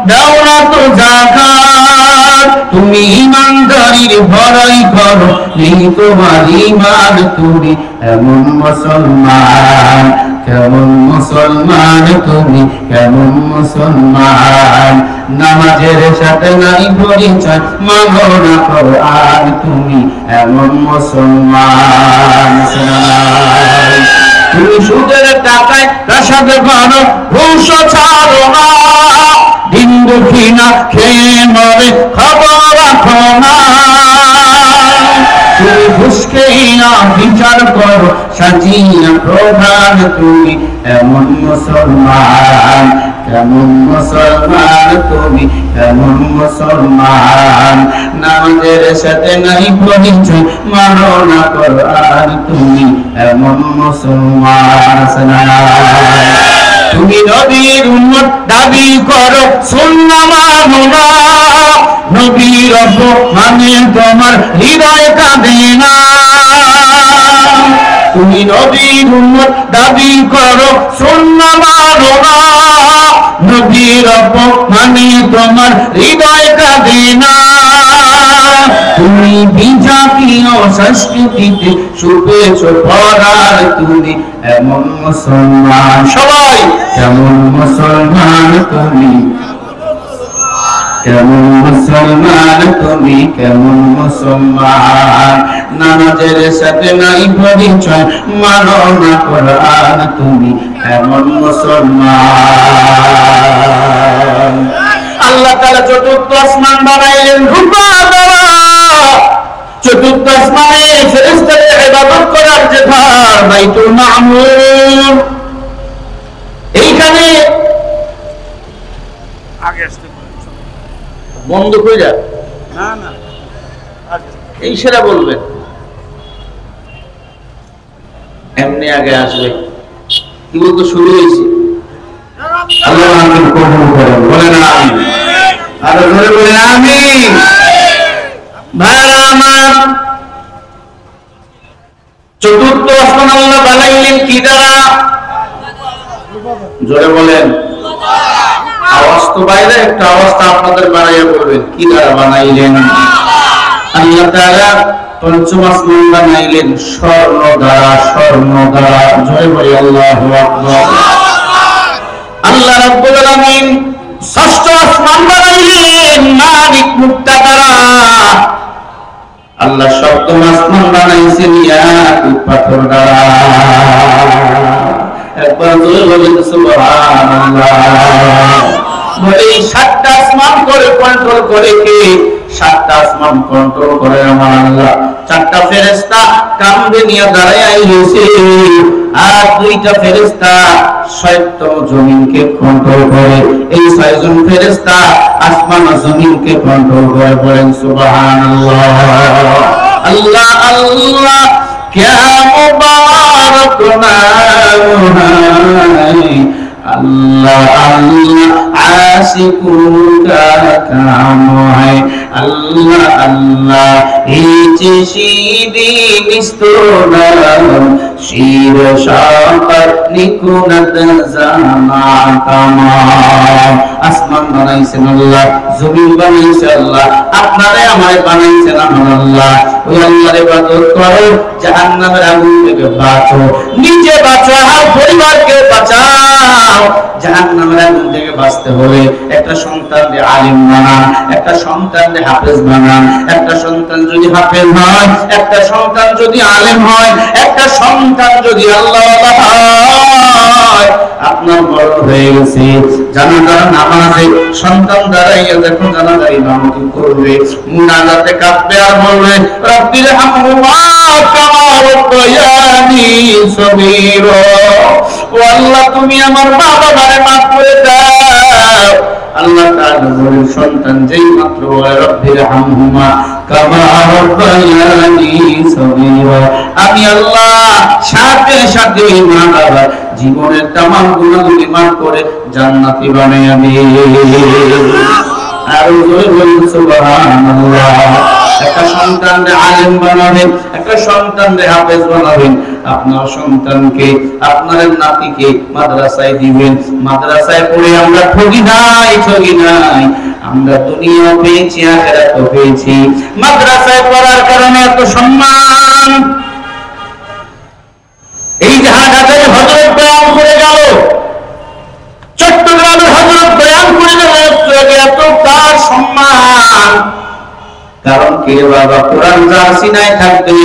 দাও না তো যাকাত, তুমি ইমানদারির বড়াই করো, নেই তোমার ঈমান, তুমি এমন মুসলমান, কেমন মুসলমান তুমি, কেমন মুসলমান, নামাজের সাথে নাই পরিচয়, মানো না কোরআন, তুমি এমন মুসলমান। তুমি সুদের টাকায় প্রাসাদ করো, ঘুষ ছাড়ো না, দিন দুঃখী না খেয়ে মরে খবর রাখো না, তুমি ঘুষ খেয়ে বিচার করো, সাজিয়া প্রধান, তুমি এমন মুসলমান, কেমন মুসলমান তুমি, কেমন মুসলমান, নামাজের সাথে নাই পরিচয়, মানো না কোরআন, তুমি এমন মুসলমান। তুমি নবীর উম্মত দাবি করো, সুন্নাহ মানো না, নবীর অপমানে তোমার হৃদয় কাঁদে না, তুমি নবীর উম্মত দাবি করো, সুন্নাহ মানো না, নবীর অপমানে তোমার হৃদয় কাঁদে না, তুমি বিজাতীয় সংস্কৃতিতে শুপেছ পরার, তুমি এমন মুসলমান। সবাই কেমন মুসলমান তুমি, কেমন মুসলমান তুমি, কেমন মুসলমান, নামাজের সাথে নাই পরিচয়, মানো না কোরআন, তুমি এমন মুসলমান। আল্লাহ তাআলা চতুর্থ আসমান বানাইলেন রূপা দ্বারা, চতুর্থ আসমানে ফেরেশতাদের ইবাদত করার যে ঘর বাইতুল মামুর, এইখানে আগে আসতে বন্ধ করে যা, না না এই সেরা বলবেন, এমনি আগে আসবে, কি বলতো শুরু হয়েছে। আল্লাহ আমিন কবুল করেন, বলেন আমিন, আরো জোরে বলেন আমিন। ভাইরা আমার, চতুর্থ আসমান আল্লাহ বানাইলেন কি দ্বারা? জোরে বলেন। আওয়াজ তো বাইরে, একটা অবস্থা আপনাদের বানাইয়া বলবেন, কি দ্বারা বানাইলেন? আল্লাহ তাআলা পঞ্চম আসমান বানাইলেন স্বর্ণ দ্বারা, স্বর্ণ দ্বারা। জয় বলি আল্লাহু আকবার। আল্লাহ রাব্বুল আলামিন ষষ্ঠ আসমান বানাইলেন মানিক মুক্তা দ্বারা। আল্লাহ সপ্তম আসমান বানাইছেন ইয়াকুত পাথর দ্বারা। একবার জোরে বলেন সুবহানাল্লাহ। বলে সাতটা আসমান করে কন্ট্রোল করে কে? সাতটা আসমান কন্ট্রোল করে আমার আল্লাহ। চারটা ফেরেশতা কামড়ে নিয়ে দাঁড়ায় আইছে, আর দুইটা ফেরেশতা সপ্তম জমিনকে কন্ট্রোল করে। এই ছয়জন ফেরেশতা আসমান ও জমিনকে কন্ট্রোল করে। বলেন সুবহানাল্লাহ। আল্লাহ আল্লাহ क्या मुबारक नाम है, अल्लाह अल्लाह आशिकों का काम है, अल्लाह अल्लाह हिचशीदी निस्तोनाम शीर शाकर निकुनत जाना तमाम। আসমান বানাইছেন আল্লাহ, জমিন বানাইছেন আল্লাহ, আপনারে আমারে বানাইছেন আমার আল্লাহ। ওই আল্লাহর ইবাদত করো, জাহান্নামের আগুন থেকে বাঁচো, নিজে বাঁচো আর পরিবারকে বাঁচাও। জাহান্নামের আগুন থেকে বাঁচতে হলে একটা সন্তানকে আলিম বানান, একটা সন্তানকে হাফেজ বানান। একটা সন্তান যদি হাফেজ হয়, একটা সন্তান যদি আলিম হয়, একটা সন্তান যদি আল্লাহওয়ালা হয়, আপনার বড় হয়ে গেছে। জানাজার নামাজে সন্তান দাঁড়াইয়া দেখো জানাজার ইমামতি করবে, মুনাজাতে কাঁদবে আর বলবে রব্বির হামহুমা কামা রাব্বায়ানি সগীরা। ও আল্লাহ, তুমি আমার মা বাবারে মাফ করে দাও। আল্লাহ তাআলা বলেন, সন্তান যেই মাত্র বলে রব্বির হামহুমা কামা রাব্বায়ানি সগীরা, আমি আল্লাহ সাথে সাথে ওই মা বাবা জীবনের তামাম গুনাহগুলি মাফ করে জান্নাতি বানাইয়া দিই। আর জোরে বলুন সুবহানাল্লাহ। একটা সন্তানকে আলেম বানাবেন, একটা সন্তানকে হাফেজ বানাবেন, আপনার সন্তানকে, আপনার নাতিকে মাদ্রাসায় দিবেন। মাদ্রাসায় পড়ে আমরা ঠগি নাই, আমরা দুনিয়া পেয়েছি, আখিরাতও পেয়েছি। মাদ্রাসায় পড়ার কারণে এত সম্মান। এই যে ঢাকায় হযরত বয়ান করে গেল, চট্টগ্রামের হযরত বয়ান করে গেল, এত তার সম্মান। কারণ কে বাবা, কোরআন যার সিনায় থাকবে,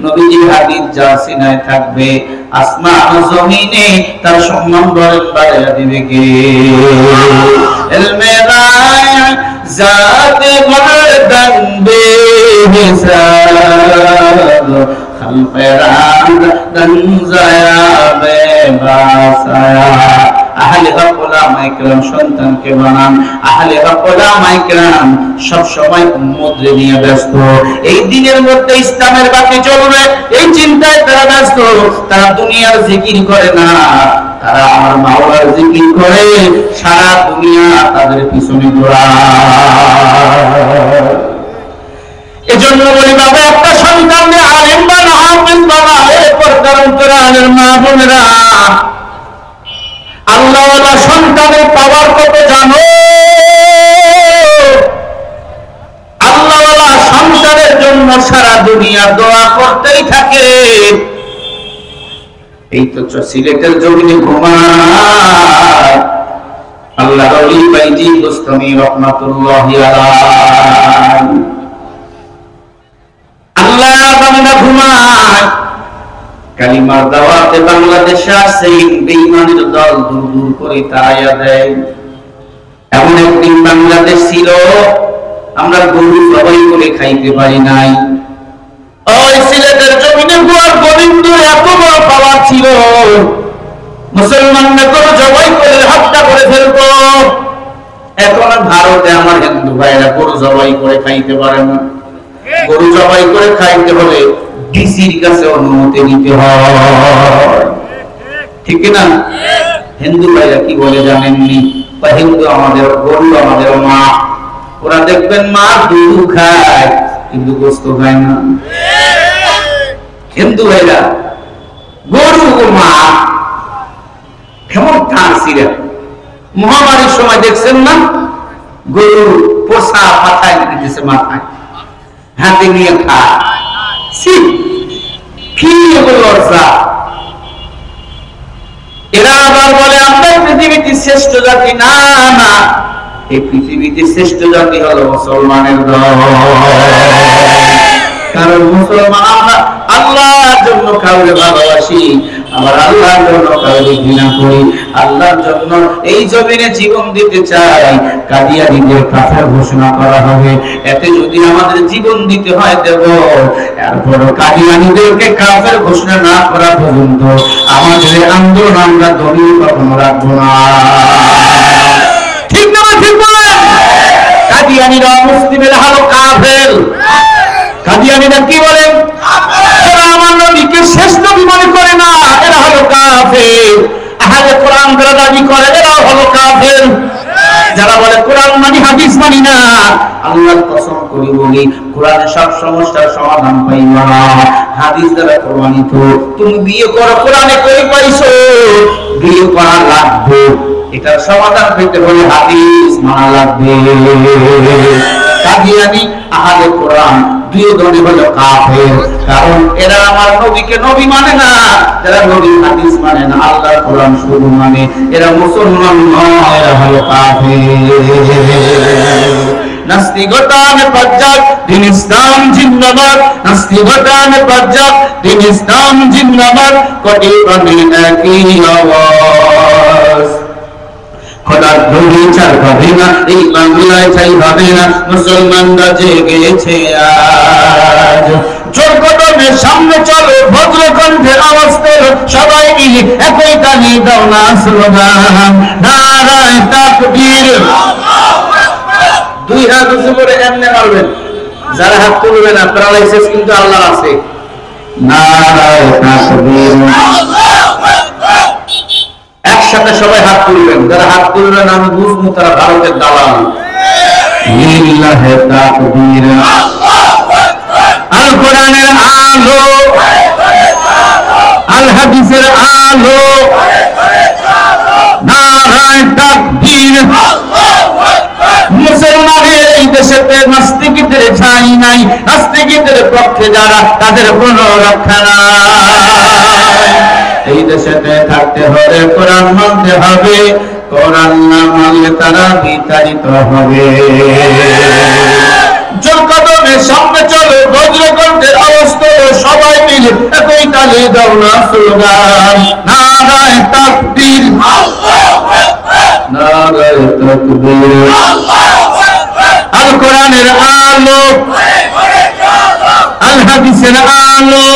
নবীজির হাদিস যার সিনায় থাকবে, আসমান জমিনে তার সম্মান বাড়াইয়া দিবে কে? ইলমে গায়ব জাতে গর্দন বেহিসাব, খালকে রাদন জায়া বেবাসায়া। আহলে হক উলামায়ে কেরাম সন্তানকে বানান। আহলে হক উলামায়ে কেরাম সব সময় উম্মতকে নিয়ে ব্যস্ত। এই দিনের মধ্যে ইসলামের বাতি জ্বলবে এই চিন্তায় তারা ব্যস্ত। তারা দুনিয়ার জিকির করে না, তারা আমার মাওলার জিকির করে। সারা দুনিয়া তাদের পিছনে দৌড়ায়। এজন্য বলি বাবা, একটা সন্তানকে আলেম বানা, হাফেজ বানা। এরপর কারণ কোরআনের মা বোনেরা, আল্লাহওয়ালা সন্তানের পাওয়ার কত জানো? আল্লাহওয়ালা সন্তানের জন্য সারা দুনিয়া দোয়া করতেই থাকে। এই তো সিলেটের জমিনে ঘুমায় আল্লাহর ওলি বাইজি গোস্তামি রহমাতুল্লাহি আলাইহি। আল্লাহ বান্দা ঘুমায়, কালিমার দাওয়াতে বাংলাদেশে আসে বেঈমানের দল দূর দূর করে তাড়াইয়া দেয়। এমন একদিন বাংলাদেশ ছিল আমরা গরু জবাই করে খাইতে পারি নাই। ওই সিলেটের জমিনে গোয়ার গোবিন্দ এত বড় পাওয়ার ছিল, মুসলমানরা গরু জবাই করে হত্যা করে ফেলতো। এখন ভারতে আমার হিন্দু ভাইরা গরু জবাই করে খাইতে পারে না। গরু জবাই করে খাইতে হলে ডিসির কাছে অনুমতি নিতে হয়, ঠিক না? হিন্দু ভাইরা কি বলে জানেননি? হিন্দু আমাদের গরু আমাদের মা। ওরা দেখবেন মা দুধ খায় কিন্তু গোস্ত খায় না। হিন্দু ভাইরা গরু মা কেমন টানছিরা। মহামারীর সময় দেখছেন না, গরু পোষা মাথায় দিতেছে, মাথায় হাতে নিয়ে খায়। এরা আবার বলে আমরা পৃথিবীতে শ্রেষ্ঠ জাতি। না না, এই পৃথিবীতে শ্রেষ্ঠ জাতি হলো মুসলমানের দল। কারণ মুসলমান আমরা আল্লাহর জন্য কাউকে ভালোবাসি, আবার আল্লাহর জন্য কাউকে ঘৃণা করি। আল্লাহর জন্য এই জমিনে জীবন দিতে চাই। কাদিয়ানীদের কাফের ঘোষণা করা হবে, এতে যদি আমাদের জীবন দিতে হয় দেব। এরপর কাদিয়ানীদেরকে কাফের ঘোষণা না করা পর্যন্ত আমাদের আন্দোলন আমরা দলীয় কখনো রাখবো না। ঠিক না? ঠিক বলেন। কাদিয়ানীরা মুসলিমের হলো কাফের। কাদিয়ানীরা কি বলেন? এরা আমার নবীকে শ্রেষ্ঠ মনে করে না, এরা হলো কাফের। আহলে কোরআন যারা দাবি করে এরা হলো কাফের। যারা বলে কোরআন মানি হাদিস মানি না, আল্লাহর কসম করে বলি কোরআনে সব সমস্যার সমাধান পাইবা না। হাদিস দ্বারা প্রমাণিত। তুমি বিয়ে করো, কোরআনে কই পাইছো বিয়ে করা লাগবে, এটার সমাধান পেতে হলে হাদিস মানা লাগবে। কাদিয়ানী আহলে কোরআন দুই দলে হলো কাফের। কারণ এরা আমার নবীকে নবী মানে না, এরা নবী হাদিস মানে না, আল্লাহর কোরআন শুধু মানে। এরা মুসলমান নয়, এরা হলো কাফের। নাস্তিকতানে পজ্জাক দিন ইসলাম জিন্দাবাদ, নাস্তিকতানে পজ্জাক দিন ইসলাম জিন্দাবাদ। কোটি প্রাণী একই আওয়াজ, খোদার ধরি চার হবে না, এই বাংলায় চাই হবে না। মুসলমানরা জেগেছে আজ, জোর কদমে সামনে চলো, ভদ্র কণ্ঠে আওয়াজ তোলো, সবাই মিলে একই গানে দাও না স্লোগান, নারায়ে তাকবীর। দুই হাত উঁচু করে এমনি মারবেন, যারা হাত তুলবেন না প্যারালাইসিস কিন্তু আল্লাহর আছে। নারায়ে তাকবীর। একসাথে সবাই হাত তুলবেন, যারা হাত তুলবেন আমি বুঝবো তারা ভারতের দালাল। লিল্লাহি তাকবীর। আল কোরআনের আলো, আল হাদিসের আলো, নারায়ে তাকবীর। মুসলমানের এই দেশেতে নাস্তিকদের ঠাঁই নাই, নাস্তিকদের পক্ষে যারা তাদের কোনো রক্ষা নাই। এই দেশেতে থাকতে হলে কোরআন মানতে হবে, কোরআন না মানলে তারা বিতাড়িত হবে। জোর কদমে সামনে চলো, বজ্রকণ্ঠের আওয়াজ তোলো, সবাই মিলে একই তালে দাও না স্লোগান, নারায়ে তাকবীর, নারায়ে তাকবীর। আল কোরআনের আলো, আল হাদিসের আলো,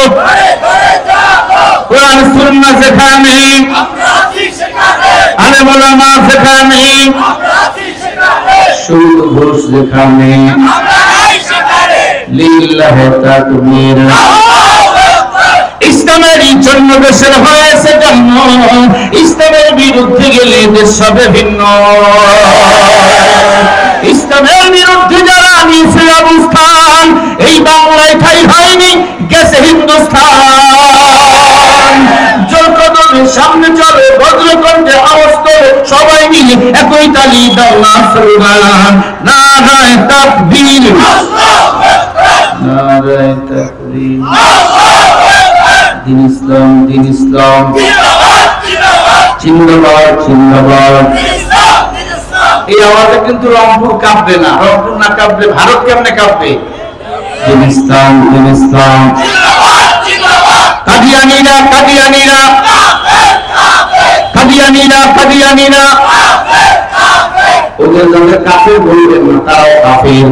কোরআন সুন্নাহ যেখানে, আলেম ওলামা যেখানে, সুদ ঘুষ যেখানে, লিল্লাহি তাকবীর। ইসলামের জন্য দেশের হয়েছে জন্ম, ইসলামের বিরুদ্ধে গেলে দেশ হবে ভিন্ন। ইসলামের বিরুদ্ধে যারা নিয়েছে অবস্থান, এই বাংলায় ঠাই হয়নি, গেছে হিন্দুস্তান। জোর কদমে সামনে চলে, বজ্রকণ্ঠে আওয়াজ তোলে, সবাই মিলে একই তালি দাও না স্লোগান, নারায়ে তাকবীর, নারায়ে তাকবীর। দিন ইসলাম, দিন ইসলাম, জিন্দাবাদ, জিন্দাবাদ। এই আওয়াজে কিন্তু রংপুর কাঁপবে না, রংপুর না কাঁপলে ভারত কেমনে কাঁপবে? দিন ইসলাম, দিন ইসলাম। কাদিয়ানীরা, কাদিয়ানীরা, কাদিয়ানীরা, কাদিয়ানীরা, ওদের যাদের কাফের বলবেন না, তারাও কাফের।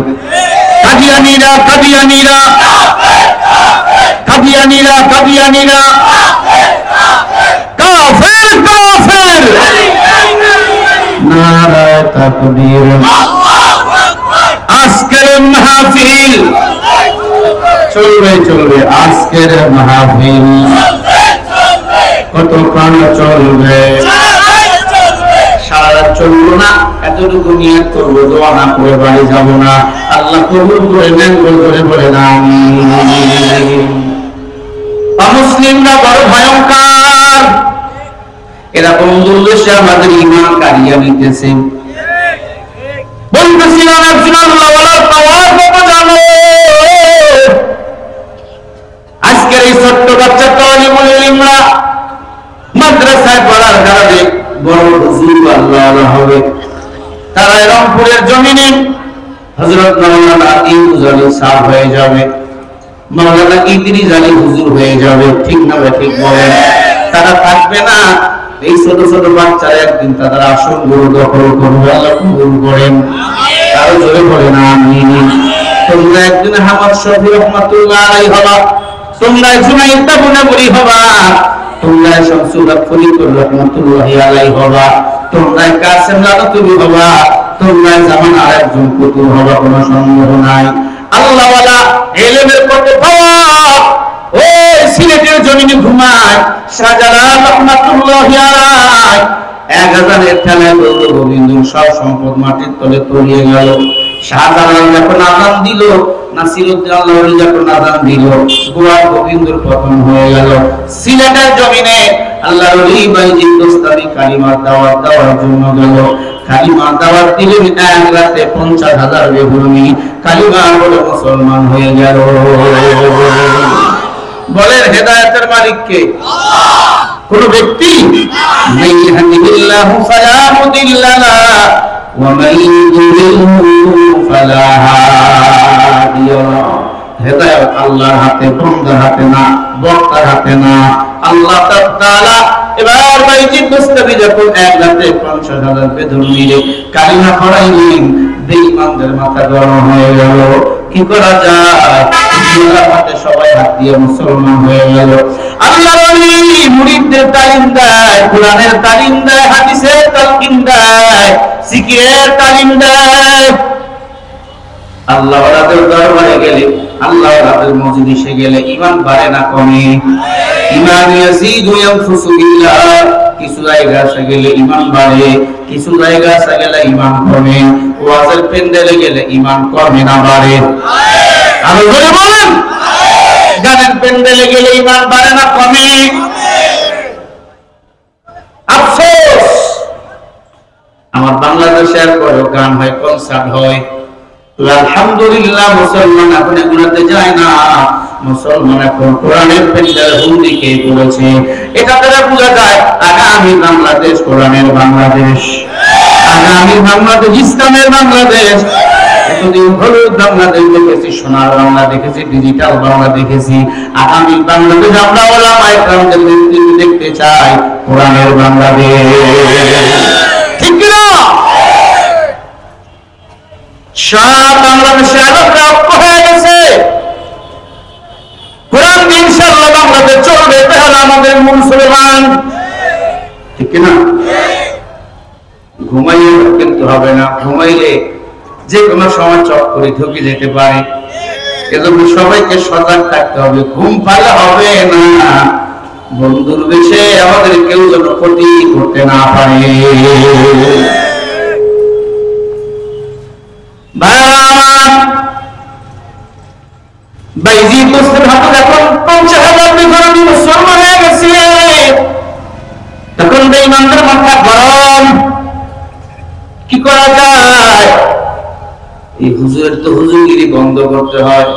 কাদিয়ানীরা, কাদিয়ানীরা, কাদিয়ানীরা, কাদিয়ানীরা, কাফের, কাফের। নারায়ে তাকবীর। আজকের মাহফিল চলবে, চলবে, আজকের মাহফিল কতক্ষণ চলবে? সারা রাত চলবো না, এতটুকু নিয়ত করবো, দোয়া না করে বাড়ি যাবো না। আল্লাহ কবুল করে নেন, করে বলেন আমিন। অমুসলিমরা বড় ভয়ঙ্কর, এরা বন্ধুর দেশে আমাদের ঈমান কারিয়া নিতেছে। বলতেছিলাম একজন আল্লাহওয়ালা তাওয়াজ জানো, আজকের এই ছোট্ট বাচ্চা তালিবুল ইলমরা মাদ্রাসায় পড়ার কারণে বড় হুজুর আল্লাহওয়ালা হবে। তারা রংপুরের জমিনে হযরত মাওলানা ইউনুস আলী সাহেব হয়ে যাবে, মাওলানা ইদ্রিস আলী হুজুর হয়ে যাবে, ঠিক না? ঠিক বলেন। তারা থাকবে না, এই ছোট ছোট বাচ্চারা একদিন তাদের আসল গুরু দখল করবে। আল্লাহ কবুল করেন, আরো জোরে বলেন আমিন। তোমরা একদিন আহমদ শফি রহমাতুল্লাহ আলাইহি হবা, তোমরা জুনাইদ তাবুনাবুরি হবা, তোমরা শামসুল হক ফরিদুর রহমাতুল্লাহি আলাইহি হবা, তোমরা কাসেম লাদতুবি হবা, তোমরা জামান আরেকজন পুতুল হবা, কোনো সন্দেহ নাই। আল্লাহওয়ালা ইলমের পথে পাওয়া ওই সিলেটের জমিনে ঘুমায় শাহজালাল রহমাতুল্লাহি আলাইহি 1000-এর ঠেলায় গোবিন্দর সব সম্পদ মাটির তলে তলিয়ে গেল। শাহজালাল যখন আযান দিল, নাসিরউদ্দিন আল্লাহরি যখন আযান দিল, গোয়া গোবিন্দর পতন হয়ে গেল। সিলেটের জমিনে আল্লাহর ওলি বাইজিদ দোস্তামি কালিমার দাওয়াত দেওয়ার জন্য গেল। কালিমার দাওয়াত দিলে এক রাতে 50,000 বেহুরমি কালিমা বলে মুসলমান হয়ে গেল। বলেন হেদায়েতের মালিক কে? আল্লাহ। কোন ব্যক্তি মান ইয়াহদিল্লাহু ফালা মুদিল্লা লাহু ওয়া মান ইউদ্লিলহু ফালা হাদিয়া লাহু। হেদায়েত আল্লাহর হাতে, বান্দার হাতে না, বক্তার হাতে না। আল্লাহ তাআলা এবার বাইজিদ মুস্তাফি যখন এক রাতে 50,000 বেদুইনে কালিমা পড়াইলেন, বেঈমানদের মাথা গরম হয়ে গেল। কি করা যায়? আল্লাহর হাতে সবাই হাত দিয়ে মুসলমান হয়ে গেল। আল্লাহর ওলি মুরিদদের তালিম দেয়, কোরআনের তালিম দেয়, হাদিসের তালিম দেয়, জিকিরের তালিম দেয়। আল্লাহ ওয়ালাদের দরবারে গেলে, আল্লাহ ওয়ালাদের মজলিসে গেলে ঈমান বাড়ে না কমে? ঈমান ইয়াজিদু ইয়ানফুসু বিল্লাহ। কিছু জায়গা গেলে ঈমান বাড়ে, কিছু জায়গা গেলে ঈমান কমে। ওয়াজের প্যান্ডেলে গেলে ঈমান কমে না বাড়ে? আরো জোরে বলেন। গানের প্যান্ডেলে গেলে ঈমান বাড়ে না কমে? আফসোস, আমার বাংলাদেশে এরপরেও গান হয়, কনসার্ট হয়। আলহামদুলিল্লাহ মুসলমান এখন এগুলোতে যায় না। মুসলমান এখন কোরআনের প্যান্ডেল হুন্ডিকে বলেছে। এটা দ্বারা বোঝা যায় আগামী বাংলাদেশ কোরআনের বাংলাদেশ, আগামী বাংলাদেশ ইসলামের বাংলাদেশ। এতদিন হলুদ বাংলা দেখেছি, সোনার বাংলা দেখেছি, ডিজিটাল বাংলা দেখেছি। আগামী বাংলাদেশ আমরা ওলামায়ে কেরামদের নেতৃত্বে দেখতে চাই কোরআনের বাংলাদেশ। ঠিক কিনা? সারা বাংলাদেশে আলোকরা ঐক্য হয়ে গেছে। কোরআন ইনশাআল্লাহ বাংলাদেশ চলবে, তাহলে আমাদের মূল স্লোগান। ঠিক কিনা? ঘুমাইলে কিন্তু হবে না, ঘুমাইলে যে কোনো সময় চট করে ঢুকে যেতে পারে। এজন্য সবাইকে সজাগ থাকতে হবে। ঘুম পালে হবে না, বন্ধুর বেশে আমাদের কেউ যেন ক্ষতি করতে না পারে। বাইজিদ মুসলিম হাতে যখন 50,000 বিধর্মী মুসলমান হয়ে গেছে, তখন বেঈমানদের মাথা গরম। কি করা যায়? এই হুজুরের তো হুজুরগিরি বন্ধ করতে হয়।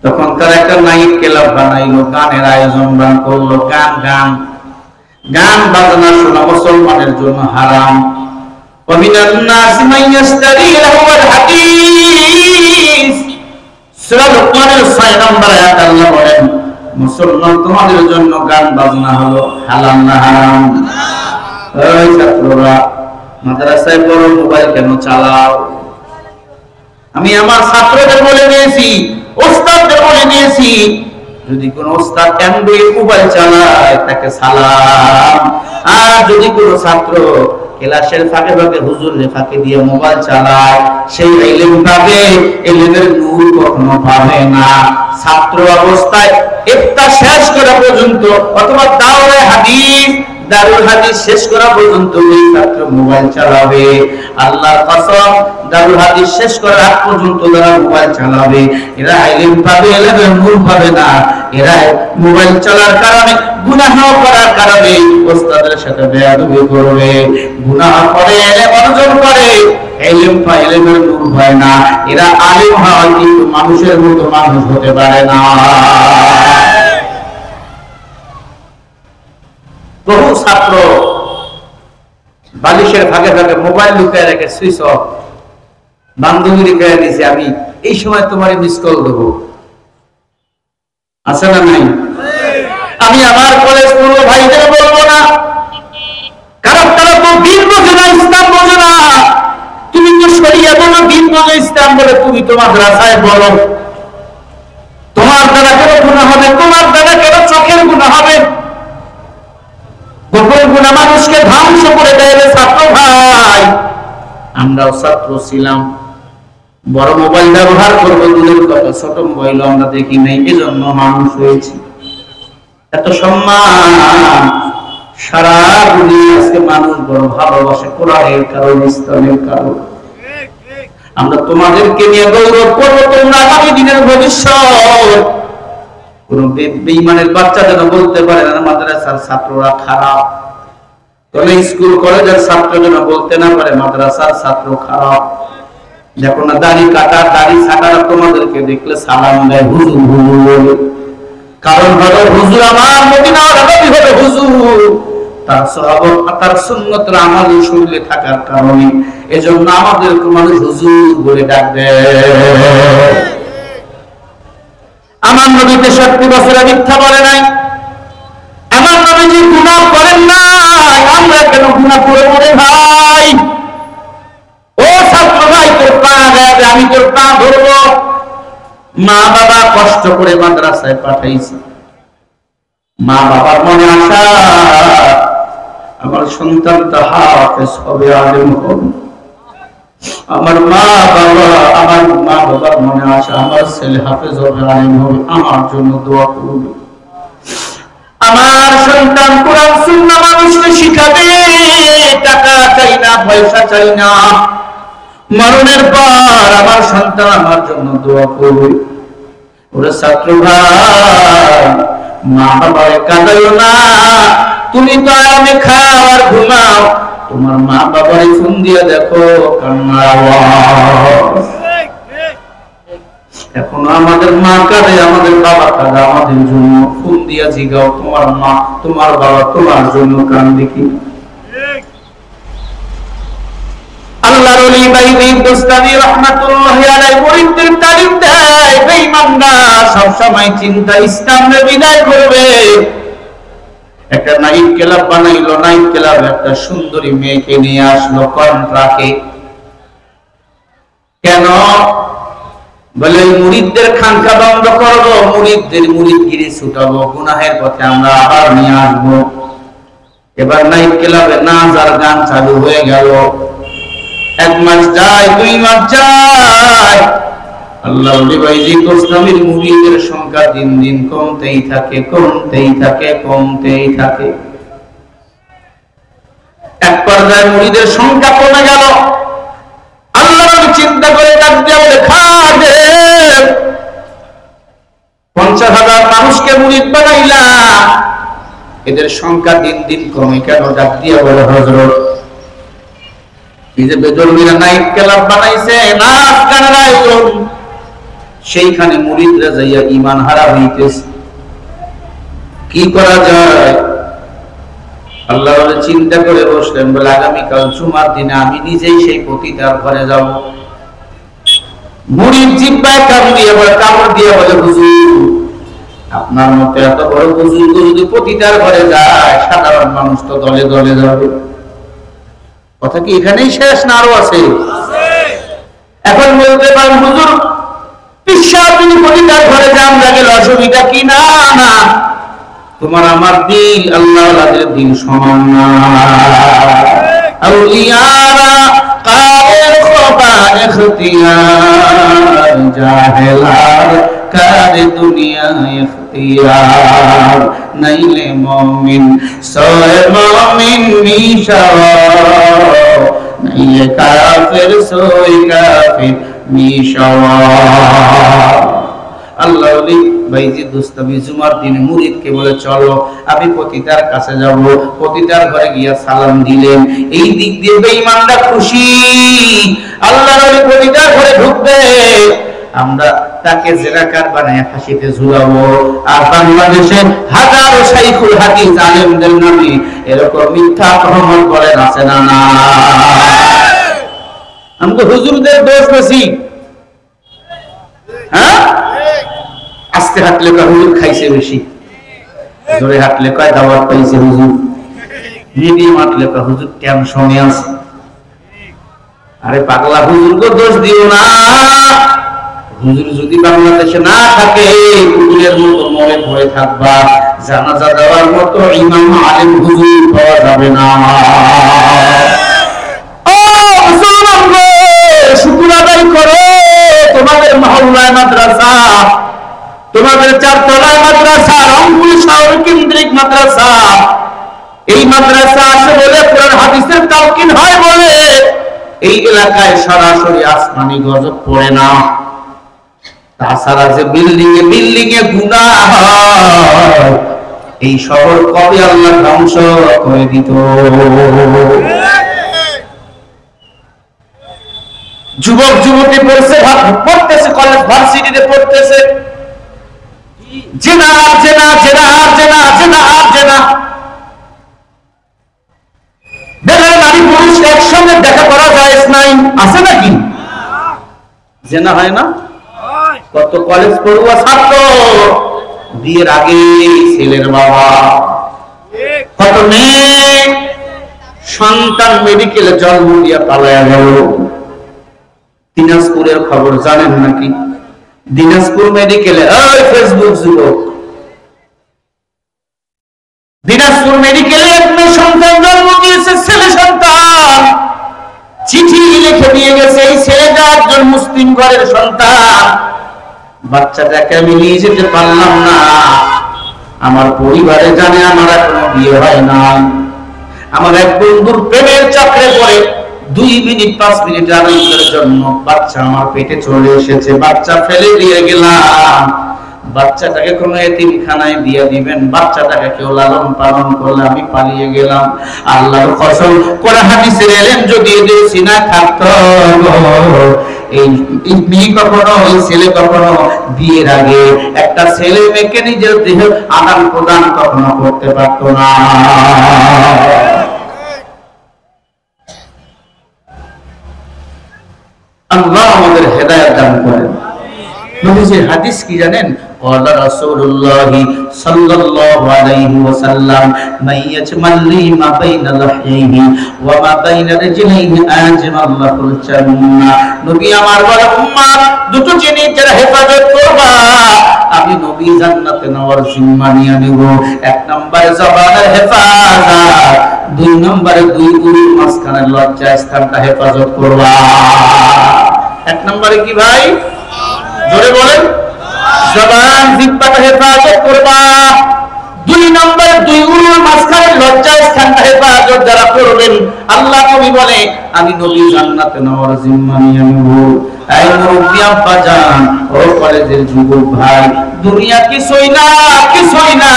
তখন তারা একটা নাইট ক্লাব বানাইলো, গানের আয়োজন করলো। গান বাজনা শোনা মুসলমানের জন্য হারাম। ومن الناس من يشتري لهو الحديث সূরা লুকমানের 6 নম্বর আয়াত আল্লাহ বলেন, মুসলমান তোমাদের জন্য গান বাজনা হলো হালাল না হারাম? এই ছাত্ররা মাদ্রাসায় বড় মোবাইল কেন চালাও? আমি আমার ছাত্রদের বলে দিয়েছি, ওস্তাদদের বলে দিয়েছি, যদি কোন ওস্তাদ অ্যান্ড্রয়েড মোবাইল চালায় তাকে সালাম। আর যদি কোন ছাত্র ক্লাসের ফাঁকে ফাঁকে হুজুরের ফাঁকে দিয়ে মোবাইল চালায়, সেই ইলম পাবে, ইলমের নূর কখনো পাবে না। ছাত্র অবস্থায় ইফতা শেষ করা পর্যন্ত অথবা দাওরায়ে হাদিস, দারুল হাদিস শেষ করা পর্যন্ত ওই ছাত্র মোবাইল চালাবে। আল্লাহর কসম, দারুল হাদিস শেষ করার আগ পর্যন্ত যারা মোবাইল চালাবে, এরা ইলম পাবে, ইলমের নূর পাবে না। এরা মোবাইল চালার কারণে, গুনাহ করার কারণে ওস্তাদের সাথে বেয়াদবি করবে, গুনাহ করে, অর্জন করে, ইলম পায়, ইলমের নূর হয় না। এরা আলেম হয় কিন্তু মানুষের মতো মানুষ হতে পারে না। বহু ছাত্র বালিশের ভাগে ভাগে মোবাইল লুকিয়ে রেখে সুইচ অফ, বান্ধবী রেখে দিয়েছে, আমি এই সময় তোমার মিস কল দেবো। আছে না নাই? আমি আমার কলেজ পূর্ব ভাইদের বলবো না, কারণ তারা তো দিন বোঝে না, ইসলাম বোঝে না। তুমি তো শরিয়া বলো, দিন বোঝো, ইসলাম বলে, তুমি তোমার রাসায় বলো। তোমার দ্বারা কেন গুনাহ হবে? তোমার দ্বারা কেন চোখের গুনাহ হবে? গোপন গুনাহ মানুষকে ধ্বংস করে দেয়। ছাত্র ভাই, আমরাও ছাত্র ছিলাম, বড় মোবাইল ব্যবহার করবো দূরের কথা, ছোট মোবাইল আমরা দেখি নাই, এজন্য মানুষ হয়েছি। এত সম্মান সারা দুনিয়া আজকে মানুষ বড় ভালোবাসে কোরআনের কারণ, ইসলামের কারণ। আমরা তোমাদেরকে নিয়ে গৌরব করবো, তোমরা আগামী দিনের ভবিষ্যৎ। কোন বেঈমানের বাচ্চা যেন বলতে পারে না মাদ্রাসার ছাত্ররা খারাপ, কোন স্কুল কলেজের ছাত্র যেন বলতে না পারে মাদ্রাসার ছাত্র খারাপ। দেখো না, দাড়ি কাটা, দাড়ি ছাটারা তোমাদেরকে দেখলে সালাম দেয়, হুজুর হুজুর। কারণ হলো হুজুর আমার মদিনার নবী হলো হুজুর, তার সাহাবত তার সুন্নতের আমল শুনলে থাকার কারণে এজন্য আমাদেরকে মানুষ হুজুর বলে ডাকবে। আমার নবী 63 বছরে মিথ্যা বলে নাই, আমার নবীজি গুনাহ করেন নাই, আমরা কেন গুনাহ করে মরে ভাই? ও ছাত্র ভাই, তোর পা দেবে, আমি তোর পা ধরবো। মা বাবা কষ্ট করে মাদ্রাসায় পাঠাইছে, মা বাবার মনে আশা আমার সন্তানটা হাফেজ হবে, আলেম হবে। আমার মা বাবার মনে আশা আমার ছেলে হাফেজ হবে, আলেম হবে, আমার জন্য দোয়া করবে। আমার সন্তান কোরআন সুন্নাহ মানুষকে শিখাবে, টাকা চাই না, পয়সা চাই না। মরণের পর আমার সন্তান আমার জন্য দোয়া করবে। ওরে ছাত্র ভাই, মা বাবার কাঁদাইও না, তুমি তো আরামে খাও আর ঘুমাও, তোমার মা বাবারে ফোন দিয়ে দেখো কান্নার আওয়াজ। এখনো আমাদের মা কাঁদে, আমাদের বাবা কাঁদে আমাদের জন্য, ফোন দিয়া জিগাও তোমার মা তোমার বাবা তোমার জন্য কান্দে কি? আল্লাহর ওলি বাইজিদ বুস্তামি রাহমাতুল্লাহি আলাইহি মুরিদদের তালিম দেয়, বেঈমানরা সব সময় চিন্তা ইসলামে বিদায় করবে। একটা নাইট ক্লাব বানাইলো, নাইট ক্লাব একটা সুন্দরী মেয়েকে নিয়ে আসলো কন্ট্রাক্টে। কেন? বলে মুরিদদের খানকা বন্ধ করবো, মুরিদদের মুরিদগিরি ছুটাবো, গুনাহের পথে আমরা আবার নিয়ে আসবো। এবার নাইট ক্লাবে নাচ আর গান চালু হয়ে গেল। 1 মাস যায়, 2 মাস যায়, আল্লাহর ওলি বাইজিদ বুস্তামির মুরিদের সংখ্যা দিন দিন কমতেই থাকে, কমতেই থাকে, কমতেই থাকে। এক পর্যায়ে মুরিদের সংখ্যা কমে গেল। আল্লাহর ওলি চিন্তা করে ডাক দিয়ে বলে, খাদে 50,000 মানুষকে মুরিদ বানাইলা, এদের সংখ্যা দিন দিন কমে কেন? ডাক দিয়ে বলে, হযরত এই যে বেদরমিরা নাইট ক্লাব বানাইছে, নাচ গানের আয়োজন, সেইখানে মুরিদরা যাইয়া ঈমান হারা হইতেছে, কি করা যায়? আল্লাহ বলে চিন্তা করে বসলেন, বলে আগামীকাল জুমার দিনে আমি নিজেই সেই পতিতার ঘরে যাব। মুরিদ জিহ্বায় কামড় দিয়ে বলে, হুজুর আপনার মতে এত বড় বুজুর্গ যদি পতিতার ঘরে যায়, সাধারণ মানুষ তো দলে দলে যাবে। কথা কি এখানেই শেষ না আরো আছে? এখন বলতে পারেন হুজুর পিশা তুমি পতিতার ঘরে যান, গেলে অসুবিধা কি? না না, তোমার আমার দিল আল্লাহর দিল সমান না। আউলিয়ারা কায়ের খোবা ইখতিয়ার, জাহেলার কার দুনিয়া ইখতিয়ার, নাইলে মুমিন সোয়ে মুমিন মিশাওয়া, নাইলে কাফির সোয়ে কাফির মিশাওয়া। আল্লাহ ওলি বাইজিদ বুস্তামি জুমার দিনে মুরিদকে বলে, চলো আমি পতিতার কাছে যাব। পতিতার ঘরে গিয়া সালাম দিলেন। এই দিক দিয়ে বেঈমানরা খুশি, আল্লাহর ওলি পতিতার ঘরে ঢুকবে, আমরা তাকে জেনাকার বানায় ফাঁসিতে ঝুলাবো। আর বাংলাদেশে হাজারো শাইখুল হাদিস আলেমদের নামে এরকম মিথ্যা প্রমাণ করেন, আছে না? না, আমি তো হুজুরদের দোষ বেশি। হ্যাঁ, আস্তে হাঁটলে কয় হুজুর খাইছে বেশি, জোরে হাঁটলে কয় দাওয়াত পাইছে হুজুর, মিডিয়াম হাঁটলে কয় হুজুর টেনশনে আছে। আরে পাগলা, হুজুরকে দোষ দিও না। হুজুর যদি বাংলাদেশে না থাকে, কুকুরের মতো মরে পড়ে থাকবা, জানাজা দেওয়ার মতো ইমাম আলেম হুজুর পাওয়া যাবে না। ও মুসলমান, শুকর আদায় করো, তোমাদের মহল্লায় মাদ্রাসা, তোমাদের 4 তলায় মাদ্রাসা, রংপুর শহর কেন্দ্রিক মাদ্রাসা। এই মাদ্রাসা আছে বলে, কোরআন হাদিসের তালকিন হয় বলে এই এলাকায় সরাসরি আসমানি গজব পড়ে না। তাছাড়া যে বিল্ডিং এ গুনাহ হয়, এই শহর কবে আল্লাহ ধ্বংস করে দিত। যুবক যুবতী পড়তেছে, কলেজ ভার্সিটিতে পড়তেছে, জেনা জেনা জেনা জেনা জেনা জেনা। দেখেন নারী পুরুষ একসঙ্গে দেখা করা যায় নাই, আছে নাকি? জেনা হয় না? কত কলেজ পড়ুয়া ছাত্র বিয়ের আগে ছেলের বাবা, কত মেয়ে সন্তান মেডিকেলে জন্ম দিয়া পালায়া গেল। দিনাজপুরের খবর জানেন নাকি? দিনাজপুর মেডিকেলে, ওই ফেসবুক যুবক, দিনাজপুর মেডিকেলে এক মেয়ে সন্তান জন্ম দিয়েছে, ছেলে সন্তান। চিঠি লিখে দিয়ে গেছে, এই ছেলেটা একজন মুসলিম ঘরের সন্তান, বাচ্চাটাকে আমি নিয়ে যেতে পারলাম না, আমার পরিবারে জানে আমার এখনো বিয়ে হয় না। আমার এক বন্ধুর প্রেমের চক্রে পড়ে 2 মিনিট 5 মিনিট আনন্দের জন্য বাচ্চা আমার পেটে চলে এসেছে, বাচ্চা ফেলে দিয়ে গেলাম। বাচ্চাটাকে কোনো এতিমখানায় দিয়ে দিবেন, বাচ্চাটাকে কেউ লালন পালন করলে আমি পালিয়ে গেলাম। আল্লাহর কসম, কোরআন হাদিসের ইলম যদি এদের সিনা থাকতো, এই মেয়ে কখনো, এই ছেলে কখনো বিয়ের আগে একটা ছেলে মেয়েকে নিজের দেহ আদান প্রদান কখনো করতে পারতো না। আল্লাহ আমাদের হেদায়েত দান করেন। নবীজির হাদিস কি জানেন? قال رسول الله صلى الله عليه وسلم من يجمل لي ما بين لحييه وما بين رجليه اجمل له الجنه। নবী আমার বলে, উম্মত দুটো জিনিস যারা হেফাজত করবা, আমি নবী জান্নাতে নেওয়ার জিম্মা নিয়ে নেব। এক নম্বরে জবানের হেফাজত, দুই নম্বরে দুই গুরুর মাঝখানের লজ্জা স্থানটা হেফাজত করবা। এক নম্বরে কি ভাই? জোরে বলেন। জবান জিহ্বাটা হেফাজত করবা। দুই নম্বরে দুই গুরুর মাঝখানের লজ্জা স্থানটা হেফাজত যারা করবেন, আল্লাহ নবী বলে আমি নবী জান্নাতে নেওয়ার জিম্মা নিয়ে নেব। এই মুরব্বি আব্বা জান, ও কলেজের যুবক ভাই, দুনিয়া কিছুই না, কিছুই না।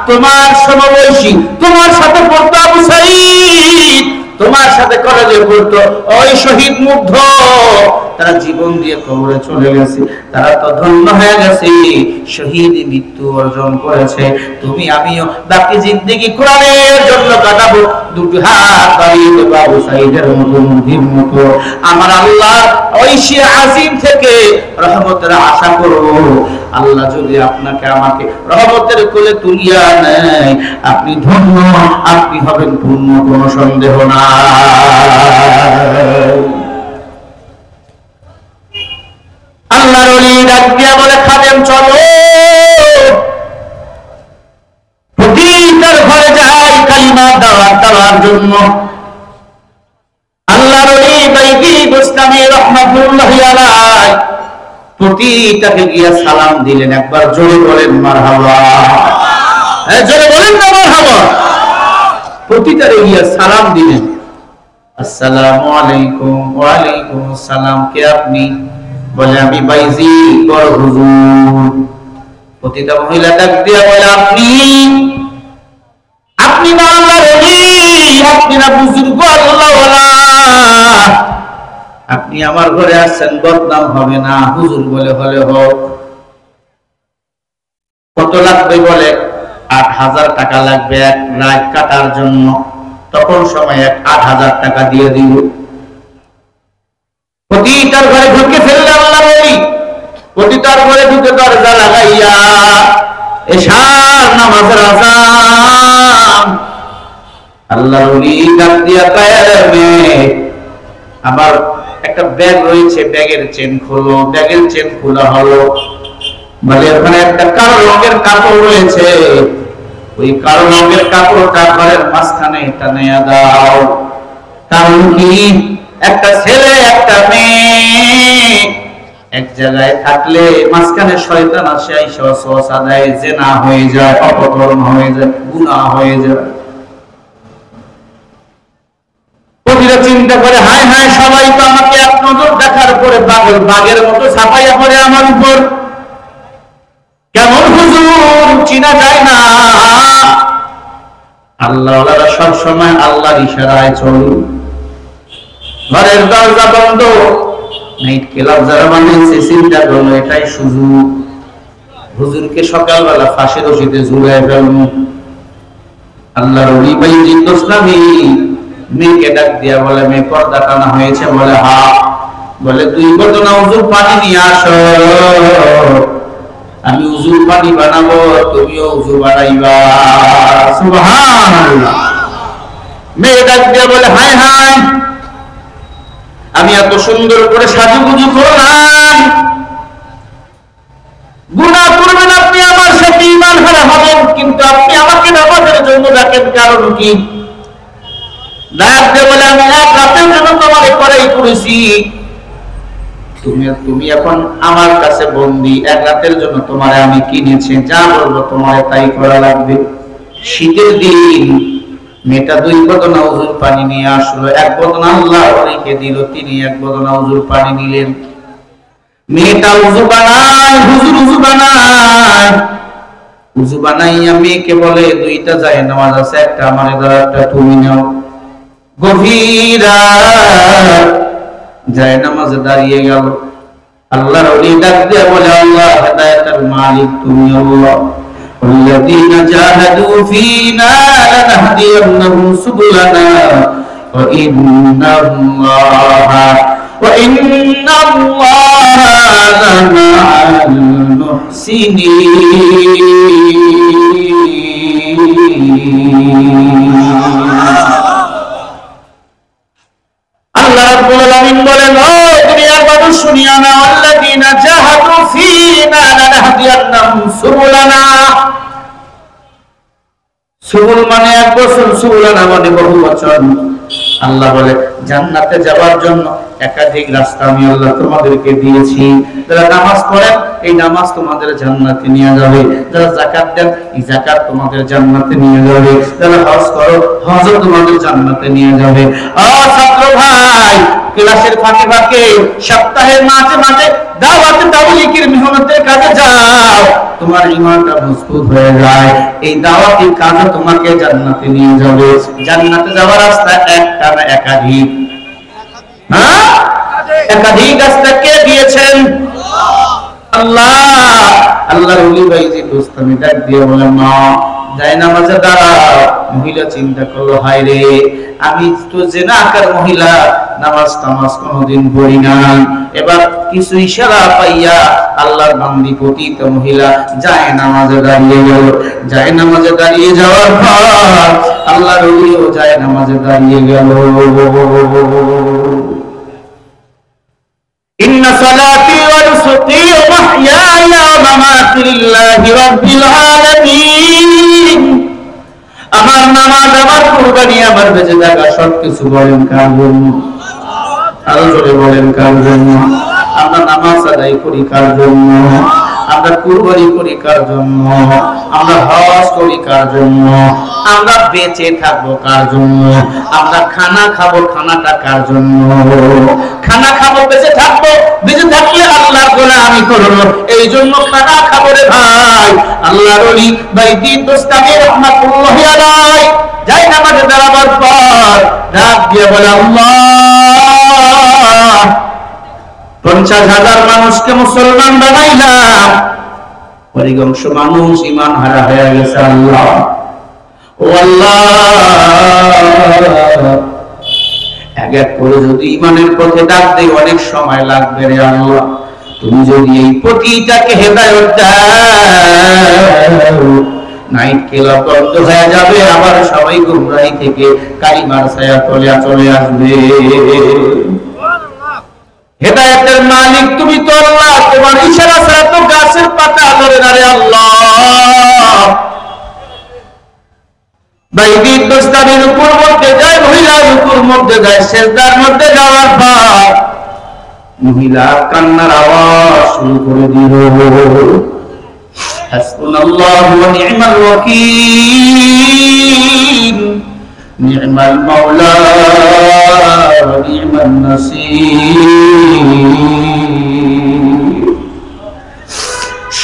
তোমার সমবয়সী, তোমার সাথে পড়তো আবু সাঈদ, তোমার সাথে কলেজে পড়তো ওই শহীদ মুগ্ধ, তারা জীবন দিয়ে কবরে চলে গেছে, তারা তো ধন্য হয়ে গেছে, শহীদ মৃত্যু অর্জন করেছে। তুমি আমিও বাকি জিন্দেগি কোরআনের জন্য কাটাবো। দুটো হাত বাড়িয়ে দেবো আবু সাঈদের মতো, নবীর মতো। আমার আল্লাহ ঐশী আজিম থেকে রহমতের আশা করব। আল্লাহ যদি আপনাকে আমাকে রহমতের কোলে তুলিয়া নেয়, আপনি ধন্য, আপনি হবেন পূর্ণ, কোনো সন্দেহ না। আল্লাহর ওলি ডাক দিয়া বলে, খাদেম চলো, প্রতিটার ঘরে যাই কালিমা দাওয়াত দেওয়ার জন্য। আল্লাহর ওলি বাইকি গোস্তামি রহমাতুল্লাহি আলাইহি প্রতিটাকে গিয়া সালাম দিলেন। একবার জোরে বলেন মারহাবা, জোরে বলেন না মারহাবা। প্রতিটারে গিয়া সালাম দিলেন, আসসালামু আলাইকুম। ওয়া আলাইকুম আসসালাম। কে আপনি? বলে আমি বাইজি বড় হুজুর। প্রতিটা মহিলা ডাক দিয়া বলে, আপনি আপনি না আল্লাহর ওলি, আপনি না বুজুর্গ আল্লাহওয়ালা, আপনি আমার ঘরে আসছেন, বদনাম হবে না, হুজুর বলে হলে হোক। কত লাগবে? বলে ৮,০০০ টাকা লাগবে এক রাত কাটার জন্য। তখন সময় ৮,০০০ টাকা দিয়ে দিব। প্রতিটার ঘরে ঢুকে ফেললে আল্লাহর ওলি, প্রতিটার ঘরে ঢুকে দরজা লাগাইয়া এশার নামাজের আযান। আল্লাহর ওলি ডাক দিয়া কায়েমে, আমার একটা ব্যাগ রয়েছে, ব্যাগের চেন খোলো। ব্যাগের চেন খোলা হলো। বলে ওখানে একটা কালো রঙের কাপড় রয়েছে, ওই কালো রঙের কাপড়টা ঘরের মাঝখানে টানে দাও। কারণ কি? একটা ছেলে একটা মেয়ে এক জায়গায় থাকলে মাঝখানে শয়তান আসে, আইসা ওয়াসওয়াসা দেয়, জিনা হয়ে যায়, অপকর্ম হয়ে যায়, গুনাহ হয়ে যায়। প্রতিটা চিন্তা করে, হায় হায়, সবাই তো আমাকে এক নজর দেখার পরে বাঘের মতো ছাপাইয়া পড়ে আমার উপর, কেমন হুজুর চিনা যায় না। আল্লাহওয়ালারা সব সময় আল্লাহর ইশারায় চলে। ঘরের দরজা বন্ধ, নাইট ক্লাব যারা বানিয়েছে চিন্তা করলো এটাই সুযোগ, হুজুরকে সকালবেলা ফাঁসি রশিতে ঝুলায় ফেলবো। আল্লাহর ওলি বাইজি গোস্তামি মেয়েকে ডাক দিয়া বলে, মেয়ে পর্দা টানা হয়েছে? বলে হ্যাঁ। বলে 2 বোতল হুজুর পানি নিয়ে আসো, আমি উজুর পানি বানাবো, তুমিও উজু বানাইবা। সুবহানাল্লাহ। মেয়ে ডাক দিয়া বলে, হায় হায়, আমি এত সুন্দর করে সাজুগুজু করলাম, গুনাহ করবেন আপনি, আমার সাথে ঈমান হারা হবেন, কিন্তু আপনি আমাকে নামাজের জন্য ডাকেন, কারণ কি? ডাক দিয়ে বলে, আমি এক রাতের জন্য তোমাকে করাই করেছি, তুমি এখন আমার কাছে বন্দী, এক রাতের জন্য তোমারে আমি কিনেছি, যা বলবো তোমারে তাই করা লাগবে। শীতের দিন মেয়েটা 2 বোতল হুজুর পানি নিয়ে আসলো। 1 বোতল আল্লাহ ওলিকে দিল, তিনি 1 বোতল হুজুর পানি নিলেন। মেয়েটা উজু বানায়, হুজুর উজু বানায়, উজু বানাইয়া মেয়েকে বলে দুইটা যায় নামাজ আছে, একটা আমার দ্বারা একটা তুমি নাও। গভীর যায় নামাজে দাঁড়িয়ে গেল। আল্লাহর ওলি ডাক দিয়ে বলে আল্লাহ হেদায়েতের মালিক তুমি আল্লাহ, والذين جاهدوا فينا لنهدينهم سبلنا وإن الله لمع المحسنين। আল্লাহ রাব্বুল আলামিন বলেন, ও দুনিয়ার মানুষ শুনিয়া নাও, আল্লাযীনা জাহাদু ফীনা লানাহদিয়ান্নাহুম সুবুলানা। সুবুল মানে এক বছর, সুবুলানা মানে বহু বছর। আল্লাহ বলে জান্নাতে যাওয়ার জন্য একাধিক রাস্তা আমি আল্লাহ তোমাদেরকে দিয়েছি। যারা নামাজ পড়েন এই নামাজ তোমাদের জান্নাতে নিয়ে যাবে, যারা যাকাত দেন এই যাকাত তোমাদের জান্নাতে নিয়ে যাবে, যারা হজ করো হজও তোমাদের জান্নাতে নিয়ে যাবে। ও ছাত্র ভাই, ক্লাসের ফাঁকে ফাঁকে সপ্তাহের মাঝে মাঝে দাওয়াতে তাবলীগের মেহনতের কাজে যাও, তোমার ঈমানটা মজবুত হয়ে যায়। এই দাওয়াতি কাজ তোমাকে জান্নাতে নিয়ে যাবে। জান্নাতে যাওয়ার রাস্তা একটা না একাধিক? হ্যাঁ, একাধিক রাস্তা কে দিয়েছেন? আল্লাহ। আল্লাহর ওলি ভাইজি দোস্তামি ডাক দিয়ে বলেন, মা যায় নামাজে দাঁড়াও। মহিলা চিন্তা করলো, হায় রে, আমি তো জেনাকার মহিলা, নামাজ তামাজ কোনোদিন পড়ি না। এবার কিছু ইশারা পাইয়া আল্লাহর বান্দি পতিত মহিলা যায় নামাজে দাঁড়িয়ে গেল। যায় নামাজে দাঁড়িয়ে যাওয়ার পর আল্লাহর ওলিও যায় নামাজে দাঁড়িয়ে গেল। ইন্না সালাতি ওয়া নুসুকি ওয়া মাহইয়ায়া ওয়া মামাতি লিল্লাহি রাব্বিল আলামিন। আমার নামাজ, আমার কুরবানি, আমার বেঁচে থাকা সবকিছু বলেন কার জন্য? আরো জোরে বলেন কার জন্য? আমরা নামাজ আদায় করি কার জন্য? আমরা কুরবানি করি কার জন্য? আমরা হজ করি কার জন্য? আমরা বেঁচে থাকবো কার জন্য? আমরা খানা খাবো, খানাটা কার জন্য? খানা খাবো, বেঁচে থাকবো, বেঁচে থাকলে আল্লাহর গোলামি করব, এই জন্য খানা খাবো রে ভাই। আল্লাহর ওলি বাইদি দোস্তামি রাহমাতুল্লাহি আলাইহি যায় নামাজে দাঁড়াবার পর ডাক দিয়ে বলে, আল্লাহ 50,000 মানুষকে মুসলমান বানাইলাম, অধিকাংশ মানুষ ঈমান হারা হয়ে গেছে। আল্লাহ, ও আল্লাহ, এক এক করে যদি ঈমানের পথে ডাক দেই অনেক সময় লাগবে রে আল্লাহ। তুমি যদি এই প্রতিটাকে হেদায়েত দাও, নাইট ক্লাব বন্ধ হয়ে যাবে, আবার সবাই গুমরাহি থেকে কালিমার ছায়া তলে চলে আসবে। হেদায়েতের মালিক তুমি তো আল্লাহ, তোমার ইশারা ছাড়া তো গাছের পাতা নড়ে না রে আল্লাহ। বাইদি দোস্তামির উপর মধ্যে যায়, মহিলার উপর মধ্যে যায়, সেজদার মধ্যে যাওয়ার পর মহিলা কান্নার আওয়াজ শুরু করে দিল, হাসবুনাল্লাহু ওয়া নি'মাল ওয়াকিল, নি'মাল মাওলা ওয়া নি'মান নাসীর।